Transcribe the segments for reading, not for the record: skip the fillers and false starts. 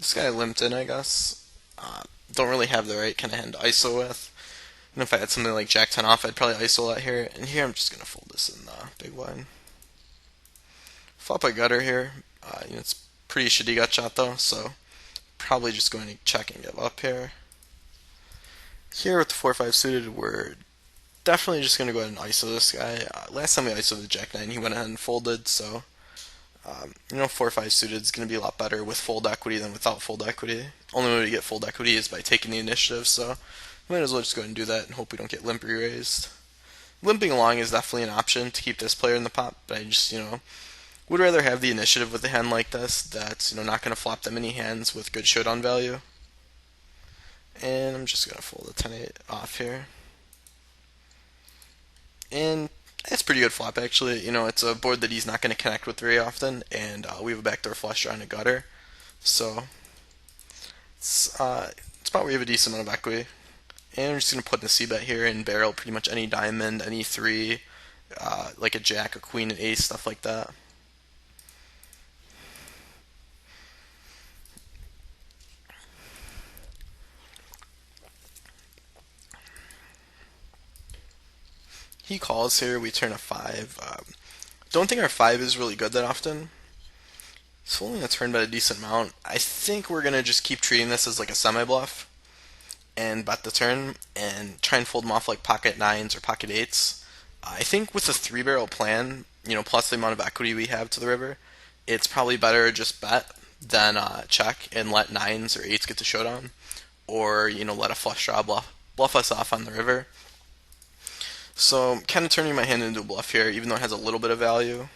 This guy limped in, I guess. Don't really have the right kind of hand to ISO with. And if I had something like Jack 10 off, I'd probably ISO that here. And here I'm just going to fold this in the big blind. Flop a gutter here. It's pretty shitty gut shot though, so probably just going to check and give up here. Here with the 4-5 suited, we're definitely just going to go ahead and ISO this guy. Last time we ISO'd the Jack 9, he went ahead and folded, so 4-5 suited is going to be a lot better with fold equity than without fold equity. Only way to get fold equity is by taking the initiative, so we might as well just go ahead and do that and hope we don't get limp re-raised. Limping along is definitely an option to keep this player in the pot, but I just, would rather have the initiative with a hand like this that's, not going to flop that many hands with good showdown value. And I'm just going to fold the 10-8 off here. And it's pretty good flop, actually. It's a board that he's not going to connect with very often, and we have a backdoor flush draw and a gutter. So it's about where we have a decent amount of equity. And I'm just going to put in the C-bet here and barrel pretty much any diamond, any 3, like a jack, a queen, an ace, stuff like that. He calls here, we turn a 5. Don't think our 5 is really good that often. He's folding a turn by a decent amount. I think we're going to just keep treating this as like a semi-bluff and bet the turn and try and fold them off like pocket 9s or pocket 8s. I think with a 3-barrel plan, plus the amount of equity we have to the river, it's probably better to just bet than check and let 9s or 8s get to showdown, or let a flush draw bluff us off on the river. So I'm kind of turning my hand into a bluff here, even though it has a little bit of value.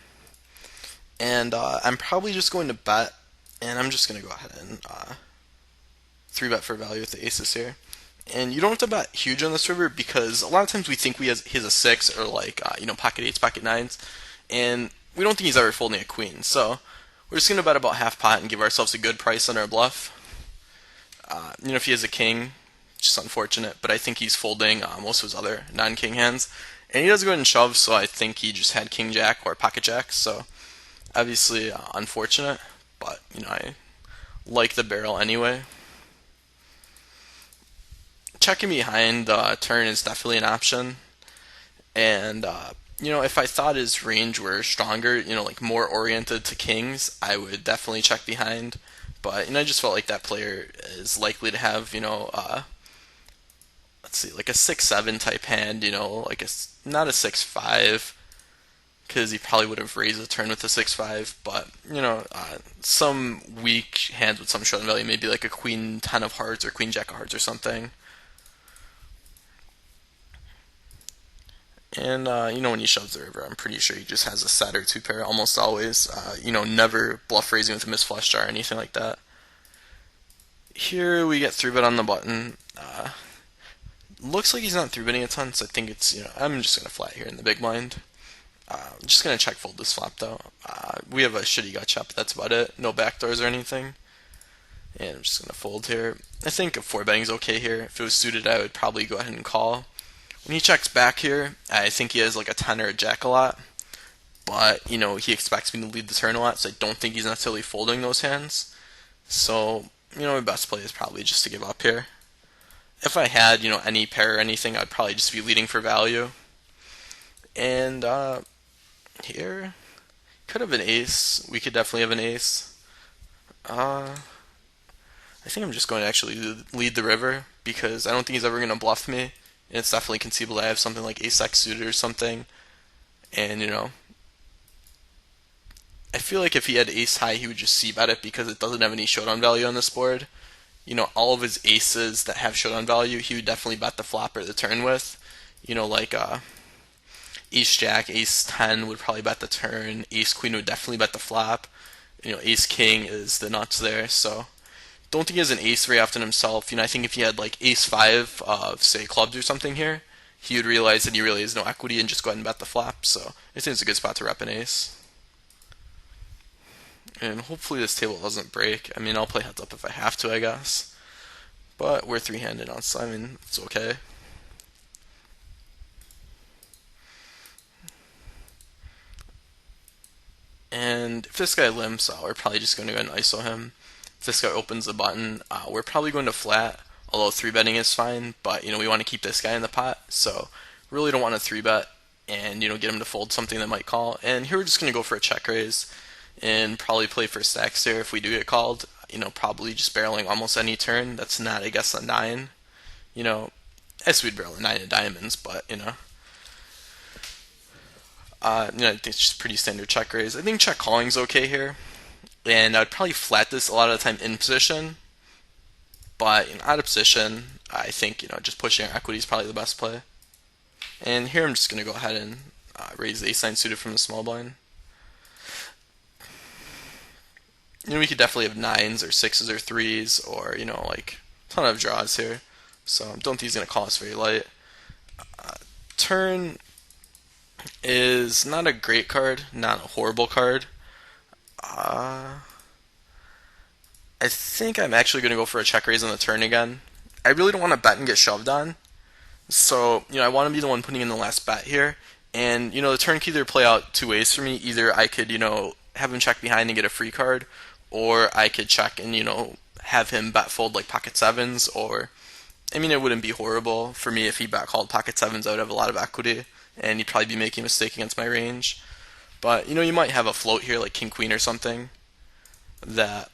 And I'm probably just going to bet, and I'm just going to go ahead and 3-bet for value with the aces here. And you don't have to bet huge on this river because a lot of times we think he has a 6 or like pocket 8s, pocket 9s, and we don't think he's ever folding a queen. So we're just going to bet about half pot and give ourselves a good price on our bluff. If he has a king, just unfortunate, but I think he's folding most of his other non-king hands. And he does go ahead and shove, so I think he just had king jack or pocket jack, so obviously unfortunate, but I like the barrel anyway. Checking behind the turn is definitely an option, and if I thought his range were stronger, like more oriented to kings, I would definitely check behind. But I just felt like that player is likely to have let's see, like a 6-7 type hand, like not a 6-5, because he probably would have raised the turn with a 6-5, but some weak hands with some showdown value, maybe like a queen 10 of hearts or queen jack of hearts or something. And when he shoves the river, I'm pretty sure he just has a set or 2 pair almost always. Never bluff raising with a missed flush draw or anything like that. Here we get 3-bet on the button. Looks like he's not 3-betting a ton, so I think it's, I'm just going to flat here in the big blind. I'm just going to check fold this flop though. We have a shitty gut shot, but that's about it. No backdoors or anything. And I'm just going to fold here. I think a 4-betting is okay here. If it was suited, I would probably go ahead and call. When he checks back here, I think he has like a 10 or a jack a lot. But, he expects me to lead the turn a lot, so I don't think he's necessarily folding those hands. So, my best play is probably just to give up here. If I had, any pair or anything, I'd probably just be leading for value. And here, could have an ace. We could definitely have an ace. I think I'm just going to actually lead the river because I don't think he's ever going to bluff me. And it's definitely conceivable I have something like ace-x suited or something. And, I feel like if he had ace-high, he would just c-bet it because it doesn't have any showdown value on this board. All of his aces that have showdown value, he would definitely bet the flop or the turn with. Like ace-jack, ace-10 would probably bet the turn. Ace-queen would definitely bet the flop. Ace-king is the nuts there, so don't think he has an ace very often himself. I think if he had like ace-5 of, say, clubs or something here, he would realize that he really has no equity and just go ahead and bet the flop. So I think it's a good spot to rep an ace. And hopefully this table doesn't break. I'll play heads up if I have to, I guess. But we're 3-handed on, so it's okay. And if this guy limps, we're probably just going to go and ISO him. if this guy opens the button, we're probably going to flat, although 3-betting is fine, but we want to keep this guy in the pot, so really don't want to 3-bet and get him to fold something that might call. And here we're just going to go for a check raise and probably play for stacks here if we do get called. Probably just barreling almost any turn that's not, I guess, a 9. As we'd barrel a 9 of diamonds, but it's just pretty standard check raise. I think check calling's okay here, and I'd probably flat this a lot of the time in position, but out of position, I think just pushing our equity is probably the best play. And here I'm just going to go ahead and raise the ace-9 suited from the small blind. We could definitely have 9s or 6s or 3s or like a ton of draws here. So don't think he's going to call us very light. Turn is not a great card, not a horrible card. I think I'm actually going to go for a check raise on the turn again. I really don't want to bet and get shoved on. So, I want to be the one putting in the last bet here. And, the turn can either play out two ways for me. Either I could, have him check behind and get a free card, or I could check and, have him bet fold like pocket sevens, or, it wouldn't be horrible for me if he bet called pocket sevens. I would have a lot of equity, and he'd probably be making a mistake against my range. But, you might have a float here like king queen or something that,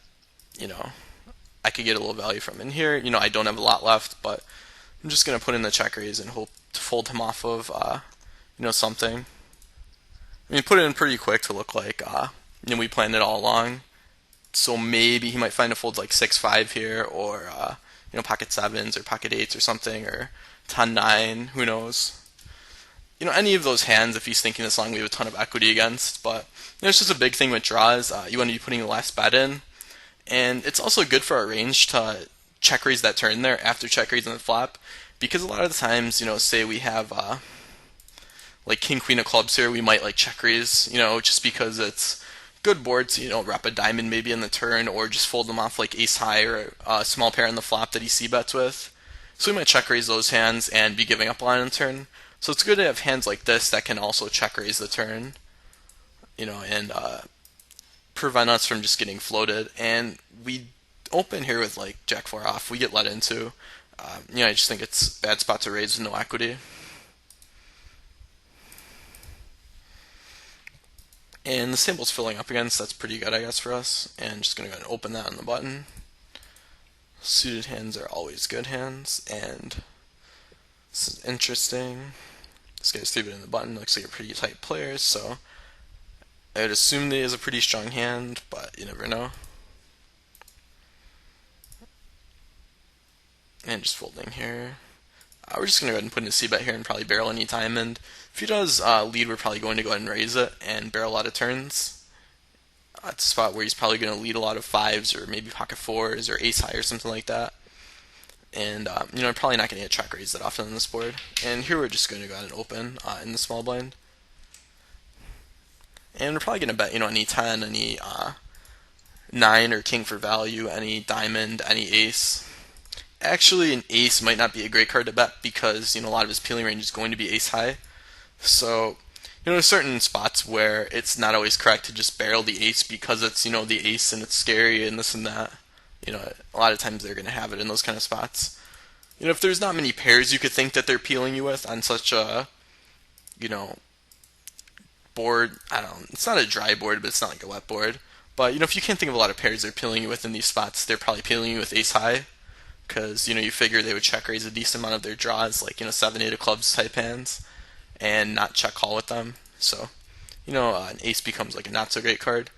I could get a little value from. And here, I don't have a lot left, but I'm just going to put in the check raise and hope to fold him off of, something. Put it in pretty quick to look like, we planned it all along. So maybe he might find a fold like 6-5 here, or, pocket sevens or pocket eights or something, or 10-9, who knows. Any of those hands, if he's thinking this long, we have a ton of equity against. But it's just a big thing with draws. You want to be putting the last bet in. And it's also good for our range to check raise that turn there after check raise on the flop, because a lot of the times, say we have like king queen of clubs here, we might like check raise, just because it's good boards, wrap a diamond maybe in the turn, or just fold them off like ace high or a small pair on the flop that he c-bets with. So we might check raise those hands and be giving up a line on the turn. So it's good to have hands like this that can also check raise the turn, and prevent us from just getting floated. And we open here with like jack 4 off, we get let into. I just think it's a bad spot to raise with no equity. And the table's filling up again, so that's pretty good, I guess, for us. And just going to go ahead and open that on the button. Suited hands are always good hands, and this is interesting. This guy's 3-betting the button. Looks like a pretty tight player, so I would assume that he has a pretty strong hand, but you never know. And just folding here. We're just going to go ahead and put in a c-bet here and probably barrel any diamond. If he does lead, we're probably going to go ahead and raise it and barrel a lot of turns. It's a spot where he's probably going to lead a lot of 5s or maybe pocket 4s or ace high or something like that. And, probably not going to get check raised that often on this board. And here we're just going to go ahead and open in the small blind. And we're probably going to bet, any 10, any 9 or king for value, any diamond, any ace. Actually, an ace might not be a great card to bet because, a lot of his peeling range is going to be ace high. So, there's certain spots where it's not always correct to just barrel the ace because it's, the ace and it's scary and this and that. A lot of times they're going to have it in those kind of spots. If there's not many pairs you could think that they're peeling you with on such a, board, it's not a dry board, but it's not like a wet board. But, if you can't think of a lot of pairs they're peeling you with in these spots, they're probably peeling you with ace high. Because, you figure they would check raise a decent amount of their draws, like, 7-8 of clubs type hands, and not check call with them. So, an ace becomes like a not so great card.